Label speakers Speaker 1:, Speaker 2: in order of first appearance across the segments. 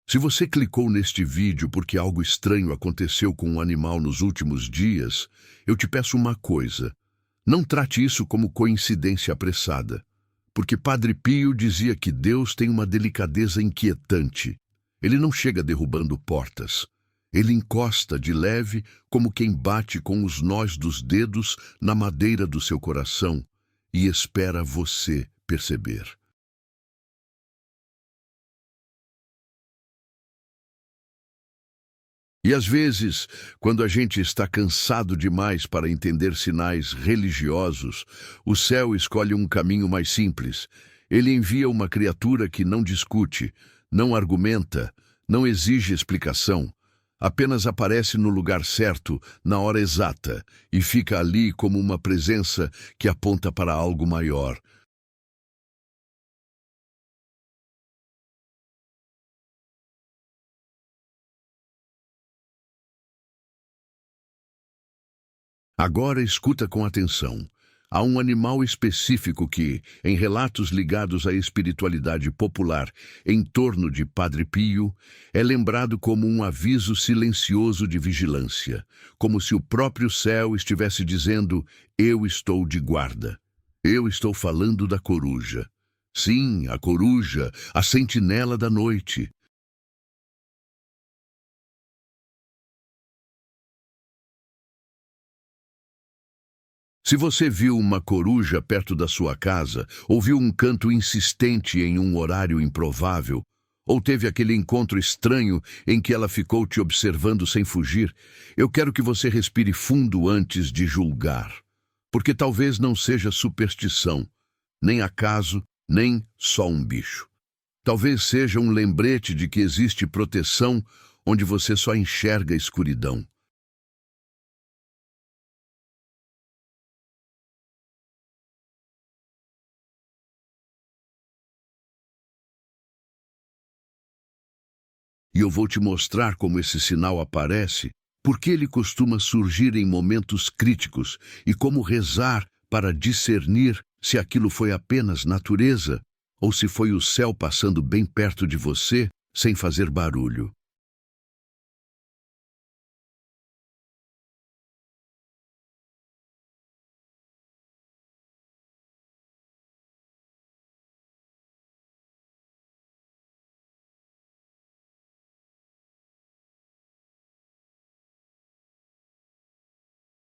Speaker 1: Se você clicou neste vídeo porque algo estranho aconteceu com um animal nos últimos dias, eu te peço uma coisa. Não trate isso como coincidência apressada, porque Padre Pio dizia que Deus tem uma delicadeza inquietante. Ele não chega derrubando portas. Ele encosta de leve, como quem bate com os nós dos dedos na madeira do seu coração e espera você perceber. E às vezes, quando a gente está cansado demais para entender sinais religiosos, o céu escolhe um caminho mais simples. Ele envia uma criatura que não discute, não argumenta, não exige explicação, apenas aparece no lugar certo, na hora exata, e fica ali como uma presença que aponta para algo maior. Agora escuta com atenção. Há um animal específico que, em relatos ligados à espiritualidade popular em torno de Padre Pio, é lembrado como um aviso silencioso de vigilância, como se o próprio céu estivesse dizendo: eu estou de guarda. Eu estou falando da coruja. Sim, a coruja, a sentinela da noite. Se você viu uma coruja perto da sua casa, ouviu um canto insistente em um horário improvável, ou teve aquele encontro estranho em que ela ficou te observando sem fugir, eu quero que você respire fundo antes de julgar. Porque talvez não seja superstição, nem acaso, nem só um bicho. Talvez seja um lembrete de que existe proteção onde você só enxerga escuridão. E eu vou te mostrar como esse sinal aparece, porque ele costuma surgir em momentos críticos e como rezar para discernir se aquilo foi apenas natureza ou se foi o céu passando bem perto de você sem fazer barulho.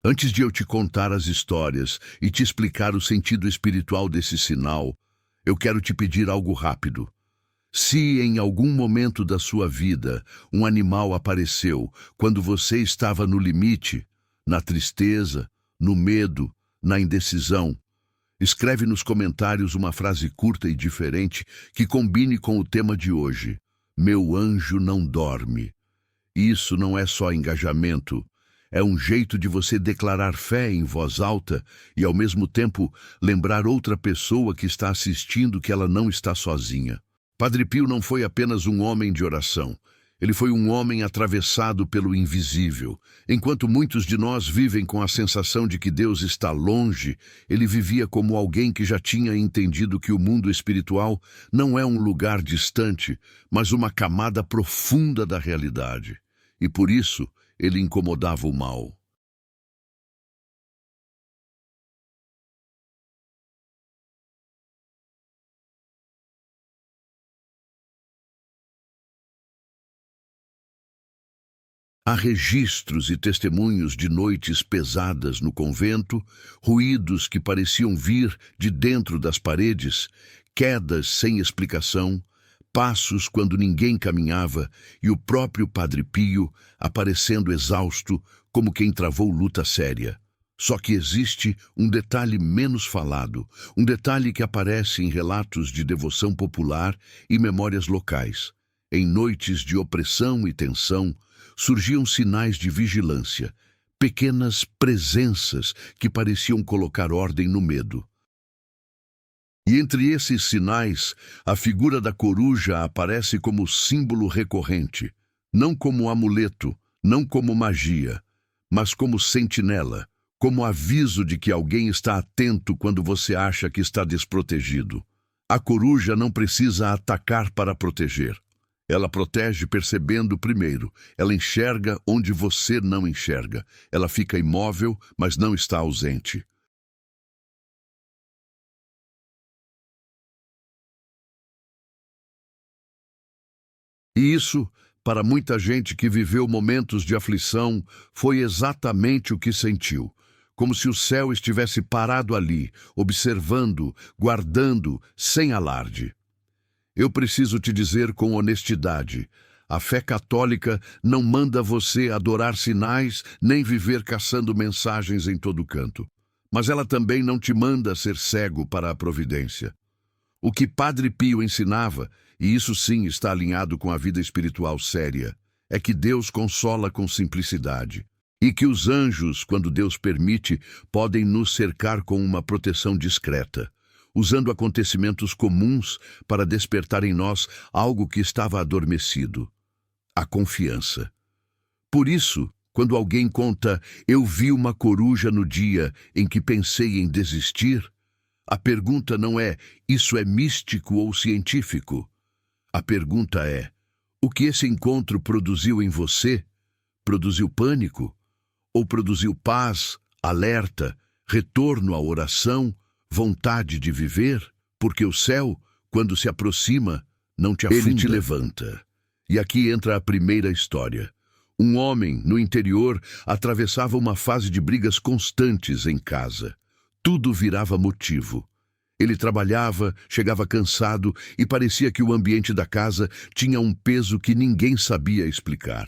Speaker 1: Antes de eu te contar as histórias e te explicar o sentido espiritual desse sinal, eu quero te pedir algo rápido. Se em algum momento da sua vida um animal apareceu quando você estava no limite, na tristeza, no medo, na indecisão, escreve nos comentários uma frase curta e diferente que combine com o tema de hoje. Meu anjo não dorme. Isso não é só engajamento. É um jeito de você declarar fé em voz alta e, ao mesmo tempo, lembrar outra pessoa que está assistindo que ela não está sozinha. Padre Pio não foi apenas um homem de oração. Ele foi um homem atravessado pelo invisível. Enquanto muitos de nós vivem com a sensação de que Deus está longe, ele vivia como alguém que já tinha entendido que o mundo espiritual não é um lugar distante, mas uma camada profunda da realidade. E por isso, ele incomodava o mal. Há registros e testemunhos de noites pesadas no convento, ruídos que pareciam vir de dentro das paredes, quedas sem explicação, passos quando ninguém caminhava e o próprio Padre Pio aparecendo exausto como quem travou luta séria. Só que existe um detalhe menos falado, um detalhe que aparece em relatos de devoção popular e memórias locais. Em noites de opressão e tensão, surgiam sinais de vigilância, pequenas presenças que pareciam colocar ordem no medo. E entre esses sinais, a figura da coruja aparece como símbolo recorrente, não como amuleto, não como magia, mas como sentinela, como aviso de que alguém está atento quando você acha que está desprotegido. A coruja não precisa atacar para proteger. Ela protege percebendo primeiro. Ela enxerga onde você não enxerga. Ela fica imóvel, mas não está ausente. E isso, para muita gente que viveu momentos de aflição, foi exatamente o que sentiu. Como se o céu estivesse parado ali, observando, guardando, sem alarde. Eu preciso te dizer com honestidade, a fé católica não manda você adorar sinais nem viver caçando mensagens em todo canto. Mas ela também não te manda ser cego para a providência. O que Padre Pio ensinava, e isso sim está alinhado com a vida espiritual séria, é que Deus consola com simplicidade. E que os anjos, quando Deus permite, podem nos cercar com uma proteção discreta, usando acontecimentos comuns para despertar em nós algo que estava adormecido: a confiança. Por isso, quando alguém conta, eu vi uma coruja no dia em que pensei em desistir, a pergunta não é, isso é místico ou científico? A pergunta é, o que esse encontro produziu em você? Produziu pânico? Ou produziu paz, alerta, retorno à oração, vontade de viver? Porque o céu, quando se aproxima, não te afunda. Ele te levanta. E aqui entra a primeira história. Um homem, no interior, atravessava uma fase de brigas constantes em casa. Tudo virava motivo. Ele trabalhava, chegava cansado e parecia que o ambiente da casa tinha um peso que ninguém sabia explicar.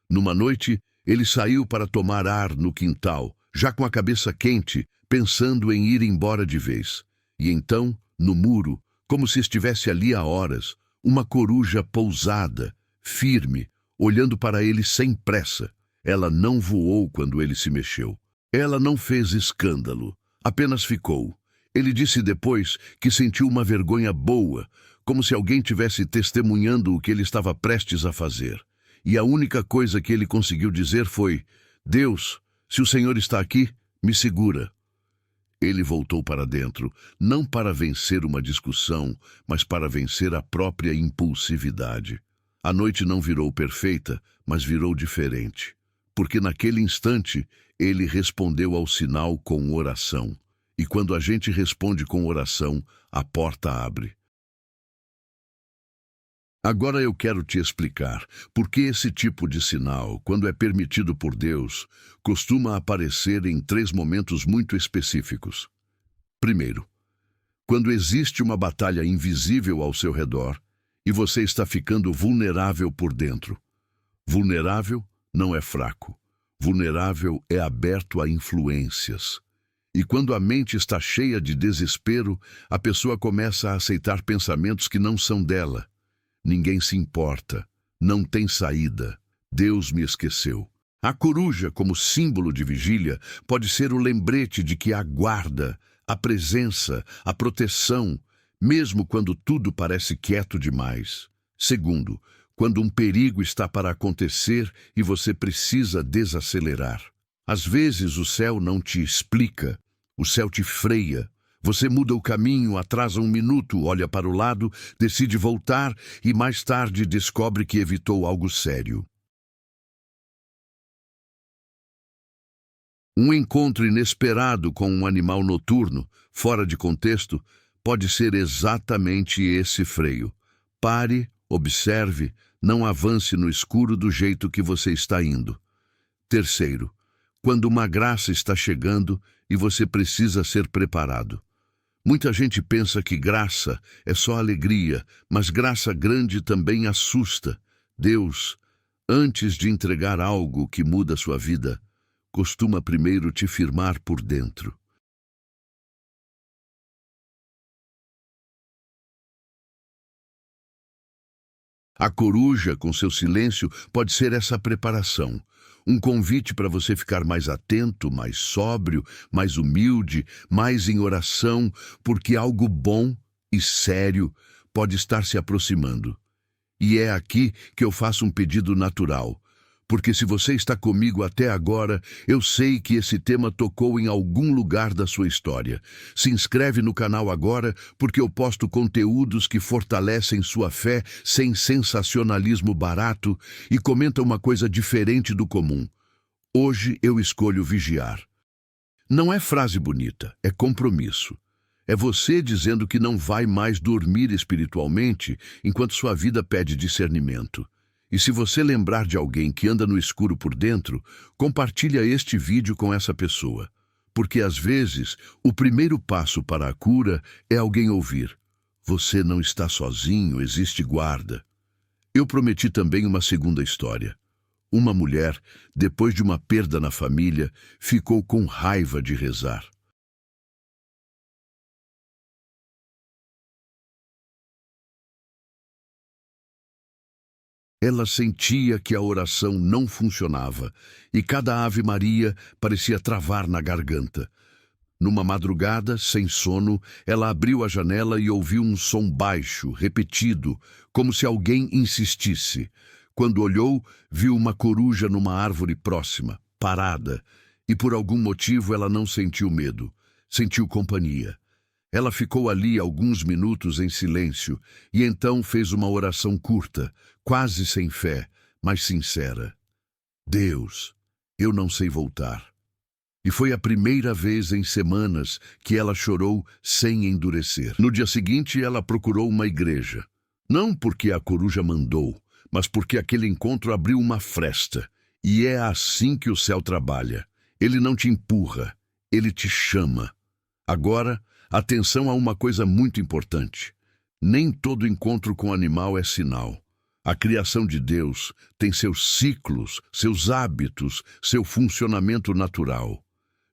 Speaker 1: Numa noite, ele saiu para tomar ar no quintal, já com a cabeça quente, pensando em ir embora de vez. E então, no muro, como se estivesse ali há horas, uma coruja pousada, firme, olhando para ele sem pressa. Ela não voou quando ele se mexeu. Ela não fez escândalo, apenas ficou. Ele disse depois que sentiu uma vergonha boa, como se alguém tivesse testemunhando o que ele estava prestes a fazer. E a única coisa que ele conseguiu dizer foi: Deus, se o Senhor está aqui, me segura. Ele voltou para dentro, não para vencer uma discussão, mas para vencer a própria impulsividade. A noite não virou perfeita, mas virou diferente. Porque naquele instante, ele respondeu ao sinal com oração. E quando a gente responde com oração, a porta abre. Agora eu quero te explicar por que esse tipo de sinal, quando é permitido por Deus, costuma aparecer em 3 momentos muito específicos. Primeiro, quando existe uma batalha invisível ao seu redor e você está ficando vulnerável por dentro. Vulnerável não é fraco. Vulnerável é aberto a influências. E quando a mente está cheia de desespero, a pessoa começa a aceitar pensamentos que não são dela. Ninguém se importa. Não tem saída. Deus me esqueceu. A coruja, como símbolo de vigília, pode ser o lembrete de que há guarda, a presença, a proteção, mesmo quando tudo parece quieto demais. Segundo, quando um perigo está para acontecer e você precisa desacelerar. Às vezes o céu não te explica, o céu te freia. Você muda o caminho, atrasa 1 minuto, olha para o lado, decide voltar e mais tarde descobre que evitou algo sério. Um encontro inesperado com um animal noturno, fora de contexto, pode ser exatamente esse freio. Pare, observe, não avance no escuro do jeito que você está indo. Terceiro, quando uma graça está chegando e você precisa ser preparado. Muita gente pensa que graça é só alegria, mas graça grande também assusta. Deus, antes de entregar algo que muda sua vida, costuma primeiro te firmar por dentro. A coruja, com seu silêncio, pode ser essa preparação. Um convite para você ficar mais atento, mais sóbrio, mais humilde, mais em oração, porque algo bom e sério pode estar se aproximando. E é aqui que eu faço um pedido natural. porque se você está comigo até agora, eu sei que esse tema tocou em algum lugar da sua história. Se inscreve no canal agora, porque eu posto conteúdos que fortalecem sua fé sem sensacionalismo barato, e comenta uma coisa diferente do comum. Hoje eu escolho vigiar. Não é frase bonita, é compromisso. É você dizendo que não vai mais dormir espiritualmente enquanto sua vida pede discernimento. E se você lembrar de alguém que anda no escuro por dentro, compartilha este vídeo com essa pessoa. Porque às vezes, o primeiro passo para a cura é alguém ouvir: você não está sozinho, existe guarda. Eu prometi também uma segunda história. Uma mulher, depois de uma perda na família, ficou com raiva de rezar. Ela sentia que a oração não funcionava e cada Ave Maria parecia travar na garganta. Numa madrugada, sem sono, ela abriu a janela e ouviu um som baixo, repetido, como se alguém insistisse. Quando olhou, viu uma coruja numa árvore próxima, parada, e por algum motivo ela não sentiu medo, sentiu companhia. Ela ficou ali alguns minutos em silêncio e então fez uma oração curta, quase sem fé, mas sincera. Deus, eu não sei voltar. E foi a primeira vez em semanas que ela chorou sem endurecer. No dia seguinte, ela procurou uma igreja. Não porque a coruja mandou, mas porque aquele encontro abriu uma fresta. E é assim que o céu trabalha. Ele não te empurra, ele te chama. Agora, atenção a uma coisa muito importante. Nem todo encontro com animal é sinal. A criação de Deus tem seus ciclos, seus hábitos, seu funcionamento natural.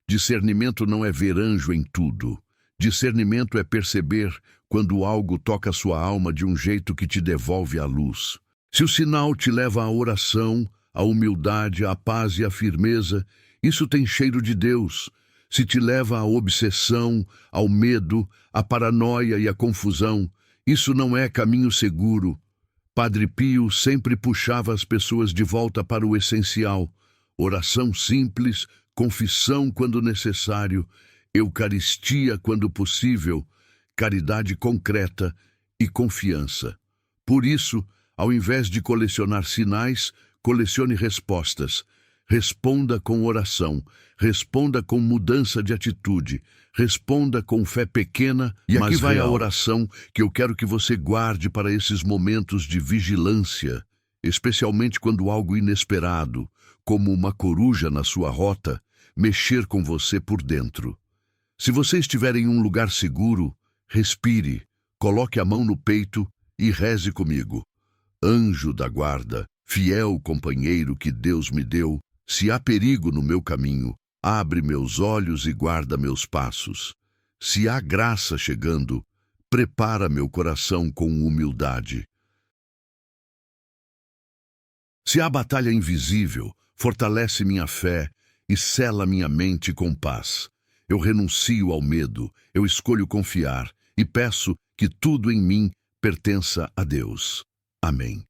Speaker 1: Discernimento não é ver anjo em tudo. Discernimento é perceber quando algo toca sua alma de um jeito que te devolve a luz. Se o sinal te leva à oração, à humildade, à paz e à firmeza, isso tem cheiro de Deus. Se te leva à obsessão, ao medo, à paranoia e à confusão, isso não é caminho seguro. Padre Pio sempre puxava as pessoas de volta para o essencial: oração simples, confissão quando necessário, Eucaristia quando possível, caridade concreta e confiança. Por isso, ao invés de colecionar sinais, colecione respostas. Responda com oração, responda com mudança de atitude, responda com fé pequena, e aqui vai a oração que eu quero que você guarde para esses momentos de vigilância, especialmente quando algo inesperado, como uma coruja na sua rota, mexer com você por dentro. Se você estiver em um lugar seguro, respire, coloque a mão no peito e reze comigo. Anjo da guarda, fiel companheiro que Deus me deu, se há perigo no meu caminho, abre meus olhos e guarda meus passos. Se há graça chegando, prepara meu coração com humildade. Se há batalha invisível, fortalece minha fé e sela minha mente com paz. Eu renuncio ao medo, eu escolho confiar e peço que tudo em mim pertença a Deus. Amém.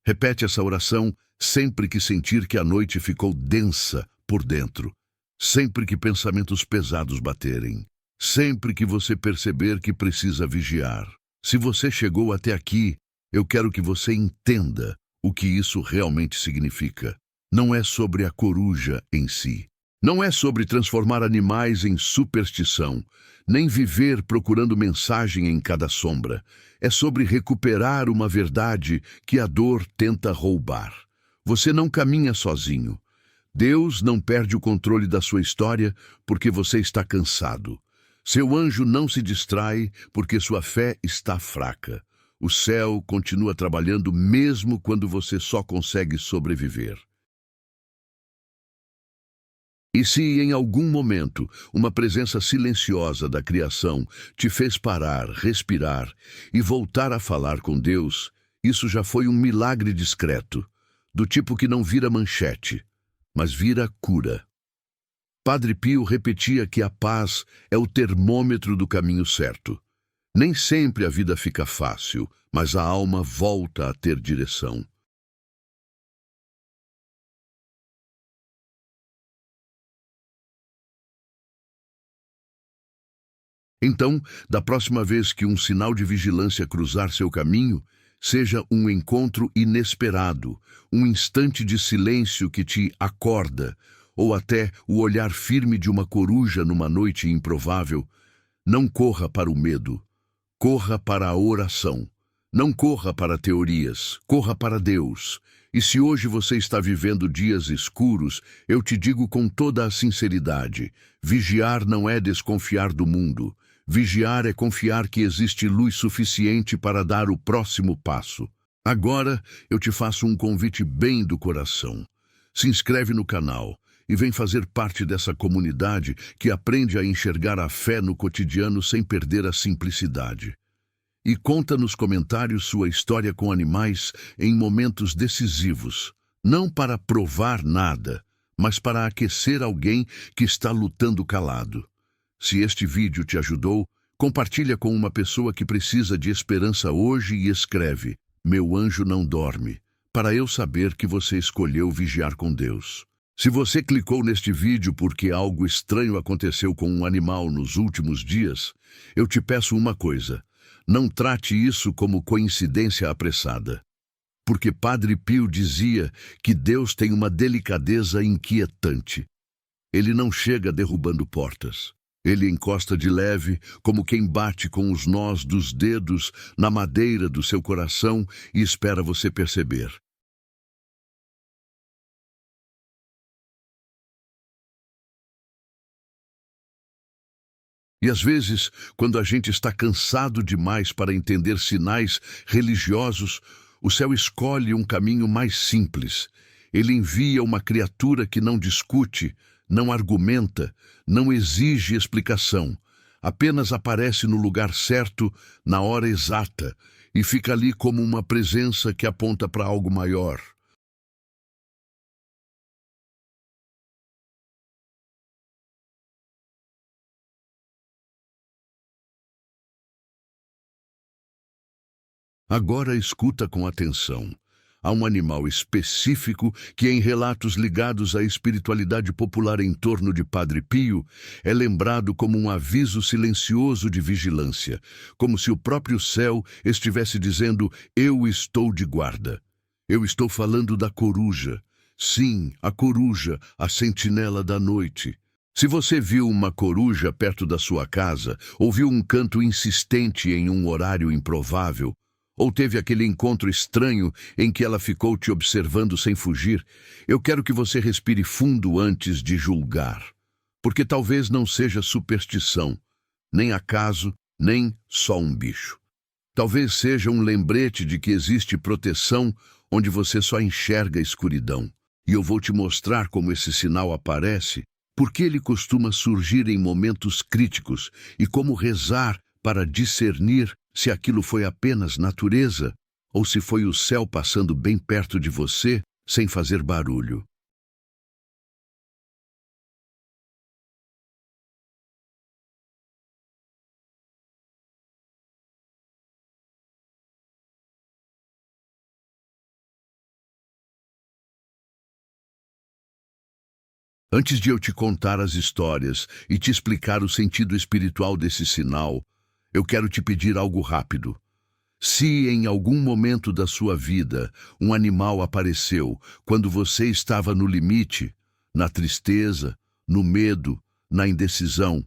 Speaker 1: Repete essa oração sempre que sentir que a noite ficou densa por dentro, sempre que pensamentos pesados baterem, sempre que você perceber que precisa vigiar. Se você chegou até aqui, eu quero que você entenda o que isso realmente significa. Não é sobre a coruja em si. Não é sobre transformar animais em superstição, nem viver procurando mensagem em cada sombra. É sobre recuperar uma verdade que a dor tenta roubar. Você não caminha sozinho. Deus não perde o controle da sua história porque você está cansado. Seu anjo não se distrai porque sua fé está fraca. O céu continua trabalhando mesmo quando você só consegue sobreviver. E se em algum momento uma presença silenciosa da criação te fez parar, respirar e voltar a falar com Deus, isso já foi um milagre discreto, do tipo que não vira manchete, mas vira cura. Padre Pio repetia que a paz é o termômetro do caminho certo. Nem sempre a vida fica fácil, mas a alma volta a ter direção. Então, da próxima vez que um sinal de vigilância cruzar seu caminho, seja um encontro inesperado, um instante de silêncio que te acorda, ou até o olhar firme de uma coruja numa noite improvável, não corra para o medo, corra para a oração. Não corra para teorias, corra para Deus. E se hoje você está vivendo dias escuros, eu te digo com toda a sinceridade, vigiar não é desconfiar do mundo. Vigiar é confiar que existe luz suficiente para dar o próximo passo. Agora, eu te faço um convite bem do coração. Se inscreve no canal e vem fazer parte dessa comunidade que aprende a enxergar a fé no cotidiano sem perder a simplicidade. E conta nos comentários sua história com animais em momentos decisivos, não para provar nada, mas para aquecer alguém que está lutando calado. Se este vídeo te ajudou, compartilha com uma pessoa que precisa de esperança hoje e escreve: "Meu anjo não dorme", para eu saber que você escolheu vigiar com Deus. Se você clicou neste vídeo porque algo estranho aconteceu com um animal nos últimos dias, eu te peço uma coisa: não trate isso como coincidência apressada. Porque Padre Pio dizia que Deus tem uma delicadeza inquietante. Ele não chega derrubando portas. Ele encosta de leve, como quem bate com os nós dos dedos na madeira do seu coração e espera você perceber. E às vezes, quando a gente está cansado demais para entender sinais religiosos, o céu escolhe um caminho mais simples. Ele envia uma criatura que não discute, não argumenta, não exige explicação. Apenas aparece no lugar certo, na hora exata, e fica ali como uma presença que aponta para algo maior. Agora escuta com atenção. Há um animal específico que, em relatos ligados à espiritualidade popular em torno de Padre Pio, é lembrado como um aviso silencioso de vigilância, como se o próprio céu estivesse dizendo: "Eu estou de guarda". Eu estou falando da coruja. Sim, a coruja, a sentinela da noite. Se você viu uma coruja perto da sua casa, ouviu um canto insistente em um horário improvável, ou teve aquele encontro estranho em que ela ficou te observando sem fugir, eu quero que você respire fundo antes de julgar. Porque talvez não seja superstição, nem acaso, nem só um bicho. Talvez seja um lembrete de que existe proteção onde você só enxerga a escuridão. E eu vou te mostrar como esse sinal aparece, porque ele costuma surgir em momentos críticos e como rezar para discernir se aquilo foi apenas natureza ou se foi o céu passando bem perto de você sem fazer barulho. Antes de eu te contar as histórias e te explicar o sentido espiritual desse sinal, eu quero te pedir algo rápido. Se em algum momento da sua vida um animal apareceu quando você estava no limite, na tristeza, no medo, na indecisão,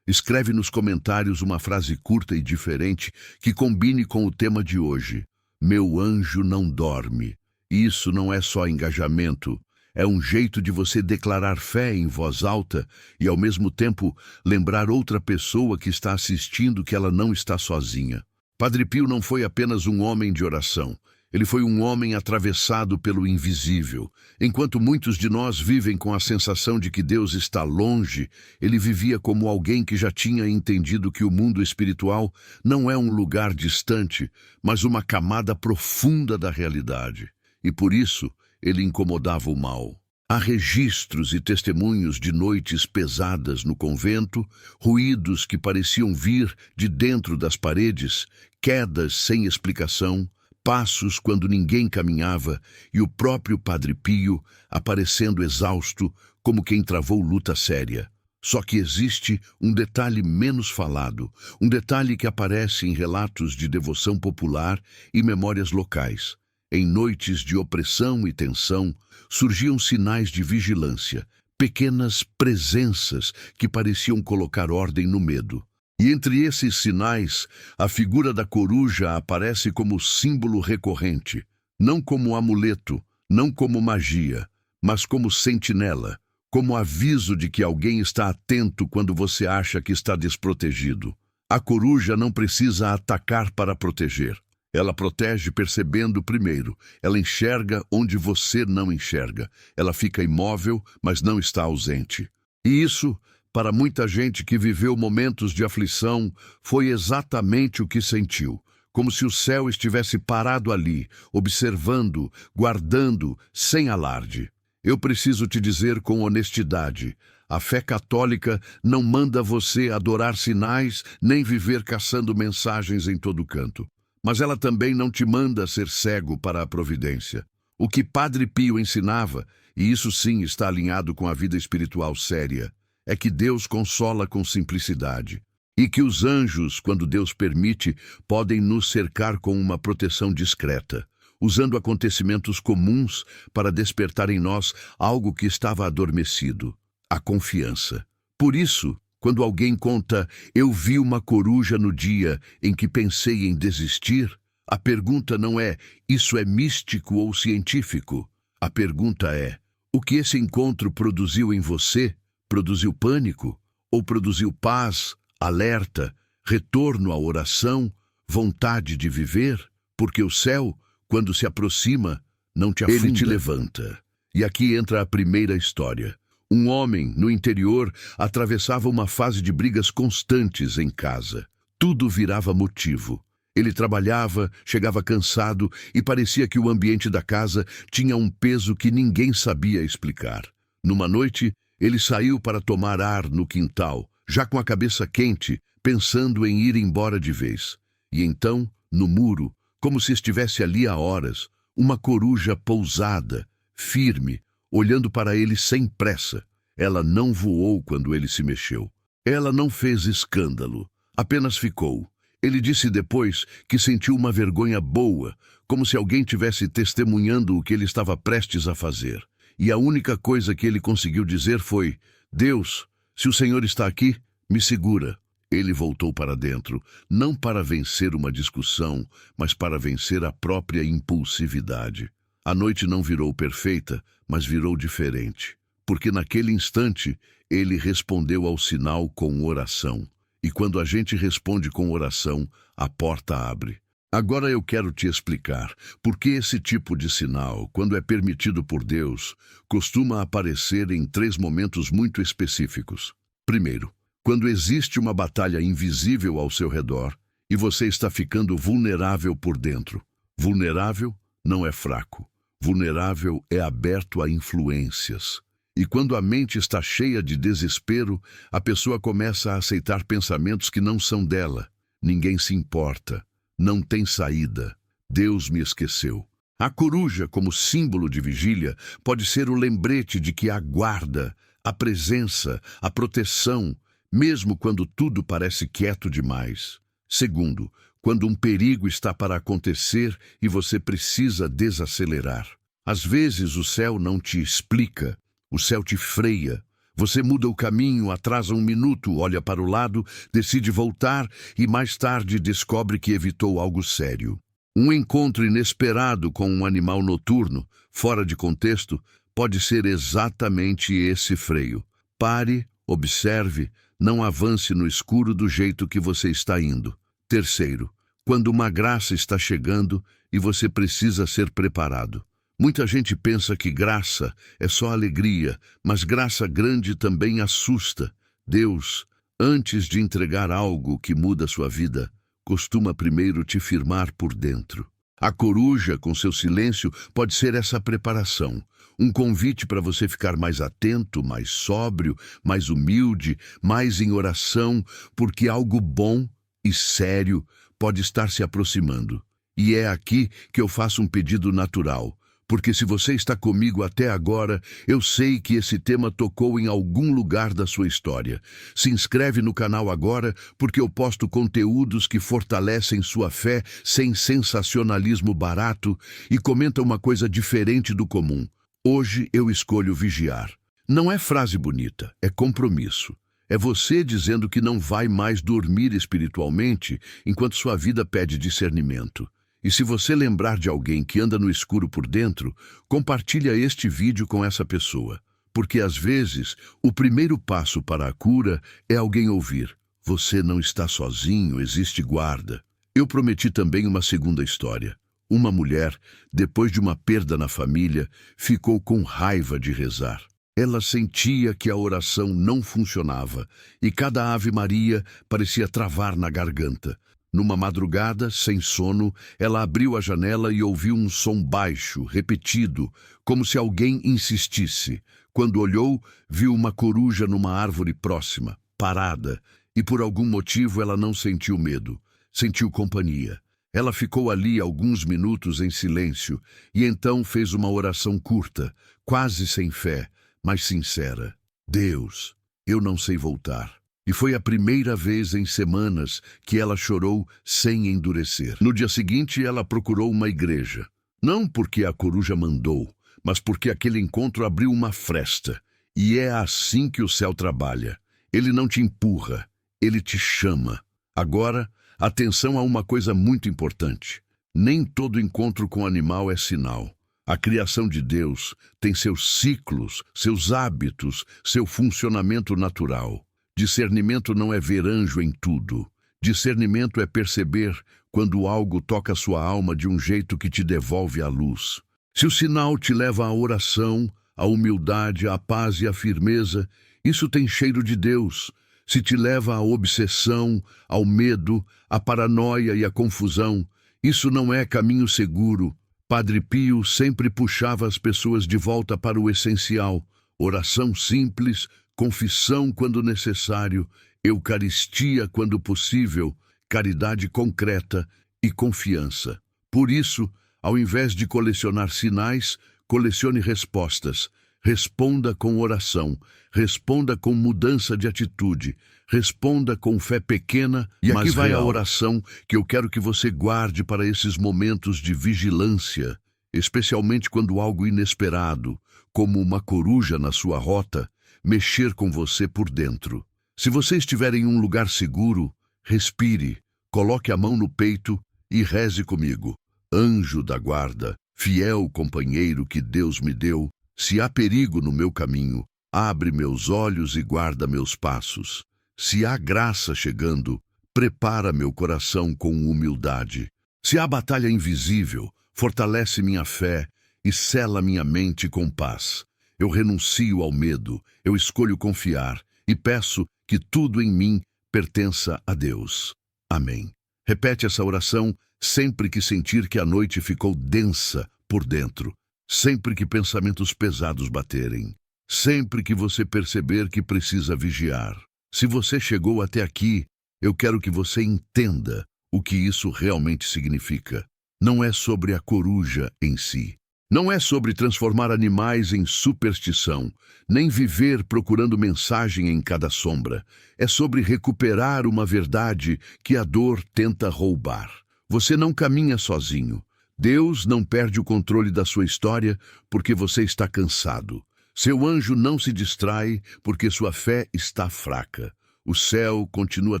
Speaker 1: escreve nos comentários uma frase curta e diferente que combine com o tema de hoje. Meu anjo não dorme. Isso não é só engajamento. É um jeito de você declarar fé em voz alta e, ao mesmo tempo, lembrar outra pessoa que está assistindo que ela não está sozinha. Padre Pio não foi apenas um homem de oração. Ele foi um homem atravessado pelo invisível. Enquanto muitos de nós vivem com a sensação de que Deus está longe, ele vivia como alguém que já tinha entendido que o mundo espiritual não é um lugar distante, mas uma camada profunda da realidade. E por isso, ele incomodava o mal. Há registros e testemunhos de noites pesadas no convento, ruídos que pareciam vir de dentro das paredes, quedas sem explicação, passos quando ninguém caminhava e o próprio Padre Pio aparecendo exausto como quem travou luta séria. Só que existe um detalhe menos falado, um detalhe que aparece em relatos de devoção popular e memórias locais. Em noites de opressão e tensão, surgiam sinais de vigilância, pequenas presenças que pareciam colocar ordem no medo. E entre esses sinais, a figura da coruja aparece como símbolo recorrente, não como amuleto, não como magia, mas como sentinela, como aviso de que alguém está atento quando você acha que está desprotegido. A coruja não precisa atacar para proteger. Ela protege percebendo primeiro. Ela enxerga onde você não enxerga. Ela fica imóvel, mas não está ausente. E isso, para muita gente que viveu momentos de aflição, foi exatamente o que sentiu. Como se o céu estivesse parado ali, observando, guardando, sem alarde. Eu preciso te dizer com honestidade, a fé católica não manda você adorar sinais nem viver caçando mensagens em todo canto. Mas ela também não te manda ser cego para a providência. O que Padre Pio ensinava, e isso sim está alinhado com a vida espiritual séria, é que Deus consola com simplicidade. E que os anjos, quando Deus permite, podem nos cercar com uma proteção discreta, usando acontecimentos comuns para despertar em nós algo que estava adormecido, a confiança. Por isso, quando alguém conta, eu vi uma coruja no dia em que pensei em desistir, a pergunta não é, isso é místico ou científico? A pergunta é, o que esse encontro produziu em você? Produziu pânico? Ou produziu paz, alerta, retorno à oração, vontade de viver? Porque o céu, quando se aproxima, não te afunda. Ele te levanta. E aqui entra a primeira história. Um homem, no interior, atravessava uma fase de brigas constantes em casa. Tudo virava motivo. Ele trabalhava, chegava cansado e parecia que o ambiente da casa tinha um peso que ninguém sabia explicar. Numa noite, ele saiu para tomar ar no quintal, já com a cabeça quente, pensando em ir embora de vez. E então, no muro, como se estivesse ali há horas, uma coruja pousada, firme, olhando para ele sem pressa. Ela não voou quando ele se mexeu. Ela não fez escândalo, apenas ficou. Ele disse depois que sentiu uma vergonha boa, como se alguém tivesse testemunhando o que ele estava prestes a fazer. E a única coisa que ele conseguiu dizer foi, Deus, se o Senhor está aqui, me segura. Ele voltou para dentro, não para vencer uma discussão, mas para vencer a própria impulsividade. A noite não virou perfeita, mas virou diferente. Porque naquele instante, ele respondeu ao sinal com oração. E quando a gente responde com oração, a porta abre. Agora eu quero te explicar por que esse tipo de sinal, quando é permitido por Deus, costuma aparecer em 3 momentos muito específicos. Primeiro, quando existe uma batalha invisível ao seu redor e você está ficando vulnerável por dentro. Vulnerável não é fraco. Vulnerável é aberto a influências. E quando a mente está cheia de desespero, a pessoa começa a aceitar pensamentos que não são dela. Ninguém se importa. Não tem saída. Deus me esqueceu. A coruja, como símbolo de vigília, pode ser o lembrete de que há guarda, a presença, a proteção, mesmo quando tudo parece quieto demais. Segundo, quando um perigo está para acontecer e você precisa desacelerar. Às vezes o céu não te explica, o céu te freia. Você muda o caminho, atrasa 1 minuto, olha para o lado, decide voltar e mais tarde descobre que evitou algo sério. Um encontro inesperado com um animal noturno, fora de contexto, pode ser exatamente esse freio. Pare, observe, não avance no escuro do jeito que você está indo. Terceiro, quando uma graça está chegando e você precisa ser preparado. Muita gente pensa que graça é só alegria, mas graça grande também assusta. Deus, antes de entregar algo que muda sua vida, costuma primeiro te firmar por dentro. A coruja, com seu silêncio, pode ser essa preparação. Um convite para você ficar mais atento, mais sóbrio, mais humilde, mais em oração, porque algo bom e sério pode estar se aproximando. E é aqui que eu faço um pedido natural. porque se você está comigo até agora, eu sei que esse tema tocou em algum lugar da sua história. Se inscreve no canal agora, porque eu posto conteúdos que fortalecem sua fé sem sensacionalismo barato, e comenta uma coisa diferente do comum. Hoje eu escolho vigiar. Não é frase bonita, é compromisso. É você dizendo que não vai mais dormir espiritualmente enquanto sua vida pede discernimento. E se você lembrar de alguém que anda no escuro por dentro, compartilha este vídeo com essa pessoa. Porque às vezes, o primeiro passo para a cura é alguém ouvir: você não está sozinho, existe guarda. Eu prometi também uma segunda história. Uma mulher, depois de uma perda na família, ficou com raiva de rezar. Ela sentia que a oração não funcionava e cada Ave Maria parecia travar na garganta. Numa madrugada, sem sono, ela abriu a janela e ouviu um som baixo, repetido, como se alguém insistisse. Quando olhou, viu uma coruja numa árvore próxima, parada, e por algum motivo ela não sentiu medo, sentiu companhia. Ela ficou ali alguns minutos em silêncio e então fez uma oração curta, quase sem fé, mas sincera. Deus, eu não sei voltar. E foi a primeira vez em semanas que ela chorou sem endurecer. No dia seguinte, ela procurou uma igreja. Não porque a coruja mandou, mas porque aquele encontro abriu uma fresta. E é assim que o céu trabalha. Ele não te empurra, ele te chama. Agora, atenção a uma coisa muito importante. Nem todo encontro com animal é sinal. A criação de Deus tem seus ciclos, seus hábitos, seu funcionamento natural. Discernimento não é ver anjo em tudo. Discernimento é perceber quando algo toca sua alma de um jeito que te devolve a luz. Se o sinal te leva à oração, à humildade, à paz e à firmeza, isso tem cheiro de Deus. Se te leva à obsessão, ao medo, à paranoia e à confusão, isso não é caminho seguro. Padre Pio sempre puxava as pessoas de volta para o essencial: oração simples, confissão quando necessário, eucaristia quando possível, caridade concreta e confiança. Por isso, ao invés de colecionar sinais, colecione respostas. Responda com oração, responda com mudança de atitude, responda com fé pequena, e aqui vai a oração que eu quero que você guarde para esses momentos de vigilância, especialmente quando algo inesperado, como uma coruja na sua rota, mexer com você por dentro. Se você estiver em um lugar seguro, respire, coloque a mão no peito e reze comigo. Anjo da guarda, fiel companheiro que Deus me deu, se há perigo no meu caminho, abre meus olhos e guarda meus passos. Se há graça chegando, prepara meu coração com humildade. Se há batalha invisível, fortalece minha fé e sela minha mente com paz. Eu renuncio ao medo, eu escolho confiar e peço que tudo em mim pertença a Deus. Amém. Repete essa oração sempre que sentir que a noite ficou densa por dentro, sempre que pensamentos pesados baterem, sempre que você perceber que precisa vigiar. Se você chegou até aqui, eu quero que você entenda o que isso realmente significa. Não é sobre a coruja em si. Não é sobre transformar animais em superstição, nem viver procurando mensagem em cada sombra. É sobre recuperar uma verdade que a dor tenta roubar. Você não caminha sozinho. Deus não perde o controle da sua história porque você está cansado. Seu anjo não se distrai porque sua fé está fraca. O céu continua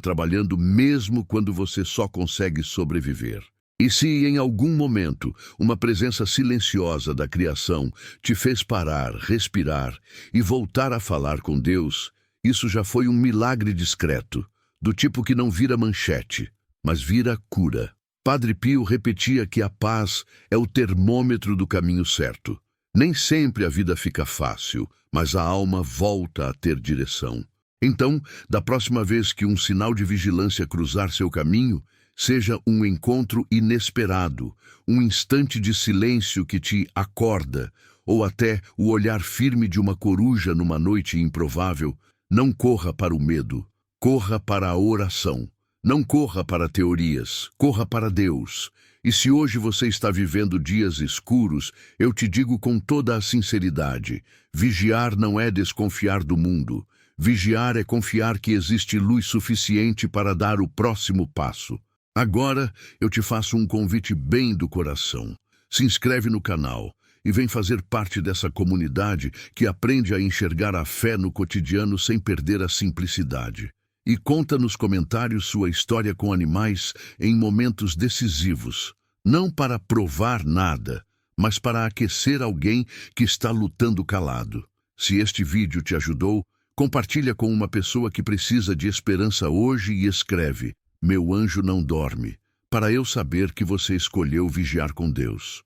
Speaker 1: trabalhando mesmo quando você só consegue sobreviver. E se em algum momento uma presença silenciosa da criação te fez parar, respirar e voltar a falar com Deus, isso já foi um milagre discreto, do tipo que não vira manchete, mas vira cura. Padre Pio repetia que a paz é o termômetro do caminho certo. Nem sempre a vida fica fácil, mas a alma volta a ter direção. Então, da próxima vez que um sinal de vigilância cruzar seu caminho, seja um encontro inesperado, um instante de silêncio que te acorda, ou até o olhar firme de uma coruja numa noite improvável, não corra para o medo, corra para a oração. Não corra para teorias, corra para Deus. E se hoje você está vivendo dias escuros, eu te digo com toda a sinceridade: vigiar não é desconfiar do mundo. Vigiar é confiar que existe luz suficiente para dar o próximo passo. Agora, eu te faço um convite bem do coração. Se inscreve no canal e vem fazer parte dessa comunidade que aprende a enxergar a fé no cotidiano sem perder a simplicidade. E conta nos comentários sua história com animais em momentos decisivos, não para provar nada, mas para aquecer alguém que está lutando calado. Se este vídeo te ajudou, compartilha com uma pessoa que precisa de esperança hoje e escreve: Meu anjo não dorme, para eu saber que você escolheu vigiar com Deus.